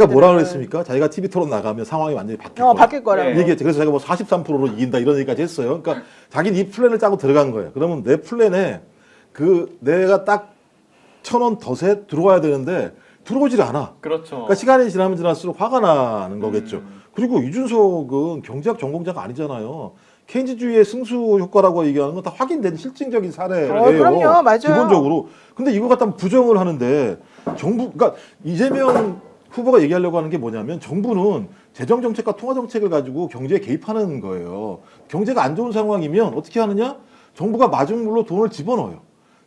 자기가 뭐라 그랬습니까? 자기가 TV 토론 나가면 상황이 완전히 바뀔 거야. 바뀔 거라고. 얘기했죠. 그래서 자기가 뭐 43%로 이긴다 이런 얘기까지 했어요. 그러니까 자기는 이 플랜을 짜고 들어간 거예요. 그러면 내 플랜에 내가 딱 1,000원 덫에 들어와야 되는데 들어오질 않아. 그렇죠. 그러니까 시간이 지나면 지날수록 화가 나는 거겠죠. 그리고 이준석은 경제학 전공자가 아니잖아요. 케인즈주의의 승수 효과라고 얘기하는 건 다 확인된 실증적인 사례예요. 그럼요, 맞아요. 기본적으로. 근데 이거 갖다 부정을 하는데 그러니까 이재명 후보가 얘기하려고 하는 게 뭐냐면 정부는 재정 정책과 통화 정책을 가지고 경제에 개입하는 거예요. 경제가 안 좋은 상황이면 어떻게 하느냐? 정부가 마중물로 돈을 집어넣어요.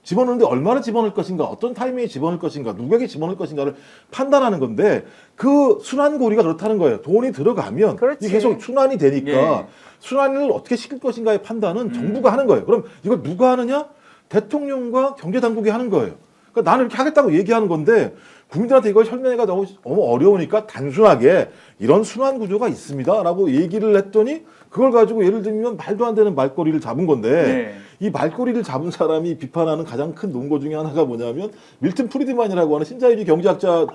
집어넣는데 얼마나 집어넣을 것인가, 어떤 타이밍에 집어넣을 것인가, 누구에게 집어넣을 것인가를 판단하는 건데 그 순환고리가 그렇다는 거예요. 돈이 들어가면 그렇지. 이게 계속 순환이 되니까 예. 순환을 어떻게 시킬 것인가의 판단은 정부가 하는 거예요. 그럼 이걸 누가 하느냐? 대통령과 경제당국이 하는 거예요. 그러니까 나는 이렇게 하겠다고 얘기하는 건데 국민들한테 이걸 설명하기가 너무 어려우니까 단순하게 이런 순환 구조가 있습니다라고 얘기를 했더니 그걸 가지고 예를 들면 말도 안 되는 말꼬리를 잡은 건데 네. 이 말꼬리를 잡은 사람이 비판하는 가장 큰 논거 중에 하나가 뭐냐면 밀튼 프리드만이라고 하는 신자유주의 경제학자.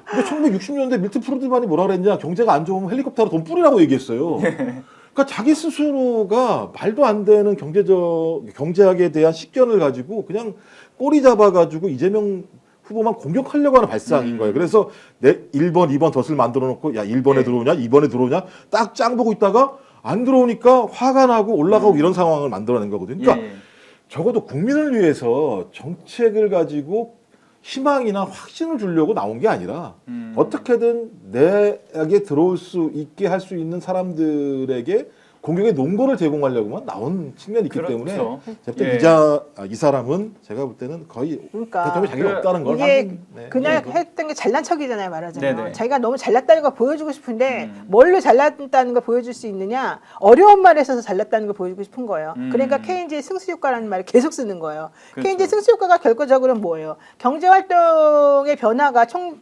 근데 1960년대 밀튼 프리드만이 뭐라 그랬냐? 경제가 안 좋으면 헬리콥터로 돈 뿌리라고 얘기했어요. 그러니까 자기 스스로가 말도 안 되는 경제학에 대한 식견을 가지고 그냥 꼬리 잡아가지고 이재명 후보만 공격하려고 하는 발상인 거예요. 그래서 1번, 2번 덫을 만들어 놓고 야 1번에 네. 들어오냐 2번에 들어오냐 딱 짱 보고 있다가 안 들어오니까 화가 나고 올라가고 이런 상황을 만들어낸 거거든요. 그러니까 예. 적어도 국민을 위해서 정책을 가지고 희망이나 확신을 주려고 나온 게 아니라 어떻게든 내게 들어올 수 있게 할 수 있는 사람들에게 공격의 논거를 제공하려고만 나온 측면이 있기 그렇죠. 때문에 제가 예. 이 사람은 제가 볼 때는 거의 그러니까 대통령이 자기가 없다는 걸 이게 확인, 네. 그냥 네. 했던 게 잘난 척이잖아요, 말하자면. 네네. 자기가 너무 잘났다는 걸 보여주고 싶은데 뭘로 잘났다는 걸 보여줄 수 있느냐? 어려운 말에 있어서 잘났다는 걸 보여주고 싶은 거예요. 그러니까 케인즈의 승수 효과라는 말을 계속 쓰는 거예요. 그렇죠. 케인즈의 승수 효과가 결과적으로는 뭐예요? 경제 활동의 변화가 총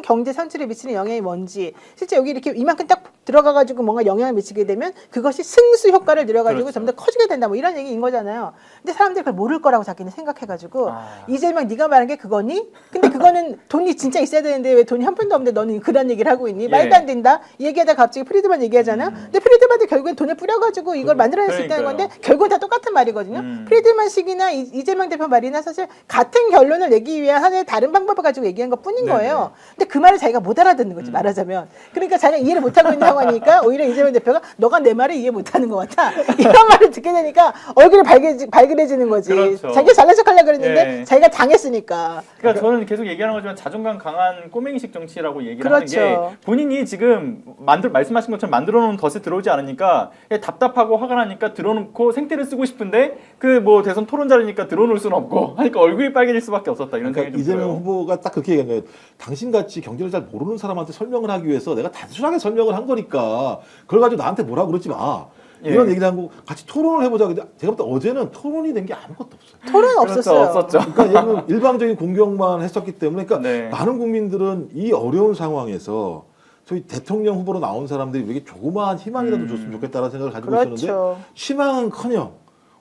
경제 선출에 미치는 영향이 뭔지 실제 여기 이렇게 이만큼 딱 들어가가지고 뭔가 영향을 미치게 되면 그것이 승수 효과를 늘려가지고 그렇죠. 좀 더 커지게 된다 뭐 이런 얘기인 거잖아요. 근데 사람들이 그걸 모를 거라고 자기는 생각해가지고 이재명 네가 말한 게 그거니? 근데 그거는 돈이 진짜 있어야 되는데 왜 돈이 한 푼도 없는데 너는 그런 얘기를 하고 있니? 예. 말도 안 된다. 이 얘기하다 갑자기 프리드만 얘기하잖아요. 근데 프리드만도 결국엔 돈을 뿌려가지고 이걸 만들어낼 수 있다는 그러니까요. 건데 결국은 다 똑같은 말이거든요. 프리드만식이나 이재명 대표 말이나 사실 같은 결론을 내기 위한 하나의 다른 방법을 가지고 얘기한 것 뿐인 네네. 거예요. 근데 그 말을 자기가 못 알아듣는 거지 말하자면. 그러니까 자기가 이해를 못하고 있는 상황이니까 오히려 이재명 대표가 너가 내 말을 이해 못하는 것 같아. 이런 말을 듣게 되니까 얼굴이 발그레지는 거지. 그렇죠. 자기가 잘난 척하려고 그랬는데 예. 자기가 당했으니까. 그러니까 저는 계속 얘기하는 거지만 자존감 강한 꼬맹이식 정치라고 얘기를 그렇죠. 하는 게 본인이 지금 말씀하신 것처럼 만들어놓은 덫에 들어오지 않으니까 답답하고 화가 나니까 들어놓고 생태를 쓰고 싶은데 그 뭐 대선 토론자리니까 들어놓을 수는 없고 하니까 얼굴이 빨개질 수밖에 없었다 이런 그러니까 생각이 좀 이재명 들어요. 후보가 딱 그렇게 얘기한 거예요. 당신같이 경제를 잘 모르는 사람한테 설명을 하기 위해서 내가 단순하게 설명을 한 거니까 그걸 가지고 나한테 뭐라 그러지 마. 이런 예. 얘기를 하고 같이 토론을 해보자. 근데 제가 볼 때 어제는 토론이 된 게 아무것도 없어요. 토론은 그렇죠, 없었어요. 없었죠. 그러니까 얘는 일방적인 공격만 했었기 때문에 그러니까 네. 많은 국민들은 이 어려운 상황에서 저희 대통령 후보로 나온 사람들이 왜 이렇게 조그마한 희망이라도 줬으면 좋겠다는 생각을 가지고 있었는데 그렇죠. 희망은커녕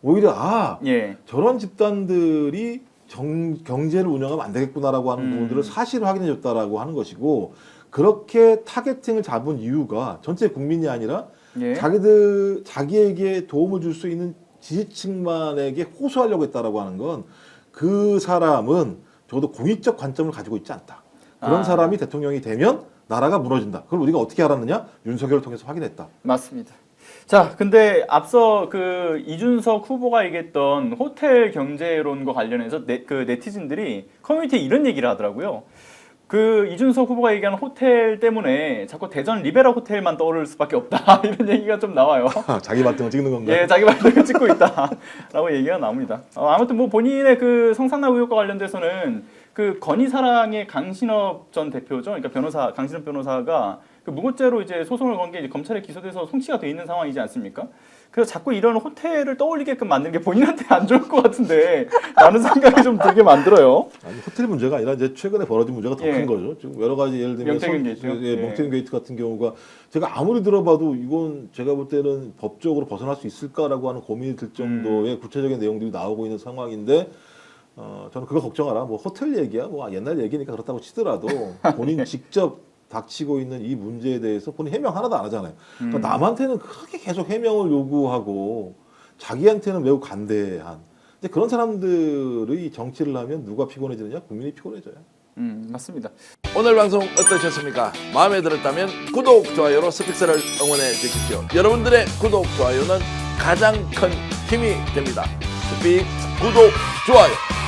오히려 예. 저런 집단들이 경제를 운영하면 안 되겠구나라고 하는 부분들을 사실 확인해줬다라고 하는 것이고 그렇게 타겟팅을 잡은 이유가 전체 국민이 아니라 예. 자기에게 도움을 줄 수 있는 지지층만에게 호소하려고 했다라고 하는 건 그 사람은 적어도 공익적 관점을 가지고 있지 않다. 그런 사람이 대통령이 되면 나라가 무너진다. 그걸 우리가 어떻게 알았느냐? 윤석열을 통해서 확인했다. 맞습니다. 자, 근데 앞서 그 이준석 후보가 얘기했던 호텔 경제론과 관련해서 네티즌들이 커뮤니티에 이런 얘기를 하더라고요. 그 이준석 후보가 얘기하는 호텔 때문에 자꾸 대전 리베라 호텔만 떠오를 수밖에 없다 이런 얘기가 좀 나와요. 자기 발등을 찍는 건가요? 예, 자기 발등을 찍고 있다라고 얘기가 나옵니다. 아무튼 뭐 본인의 그 성상납 의혹과 관련돼서는 그 건희사랑의 강신업 전 대표죠. 그러니까 강신업 변호사가 그 무고죄로 이제 소송을 건 게 이제 검찰에 기소돼서 송치가 돼 있는 상황이지 않습니까? 그래서 자꾸 이런 호텔을 떠올리게끔 만드는 게 본인한테 안 좋을 것 같은데 라는 생각이 좀 들게 만들어요. 아니, 호텔 문제가 아니라 이제 최근에 벌어진 문제가 더 큰 예. 거죠. 지금 여러 가지 예를 들면 명태균 게이트요? 명태균 게이트 같은 경우가 제가 아무리 들어봐도 이건 제가 볼 때는 법적으로 벗어날 수 있을까라고 하는 고민이 들 정도의 구체적인 내용들이 나오고 있는 상황인데 저는 그거 걱정하라. 뭐 호텔 얘기야, 뭐 옛날 얘기니까 그렇다고 치더라도 본인 직접 닥치고 있는 이 문제에 대해서 본인 해명 하나도 안 하잖아요. 그러니까 남한테는 그렇게 계속 해명을 요구하고 자기한테는 매우 간대한. 근데 그런 사람들의 정치를 하면 누가 피곤해지느냐? 국민이 피곤해져요. 맞습니다. 오늘 방송 어떠셨습니까? 마음에 들었다면 구독, 좋아요로 스픽스를 응원해 주십시오. 여러분들의 구독, 좋아요는 가장 큰 힘이 됩니다. 스픽스 구독, 좋아요.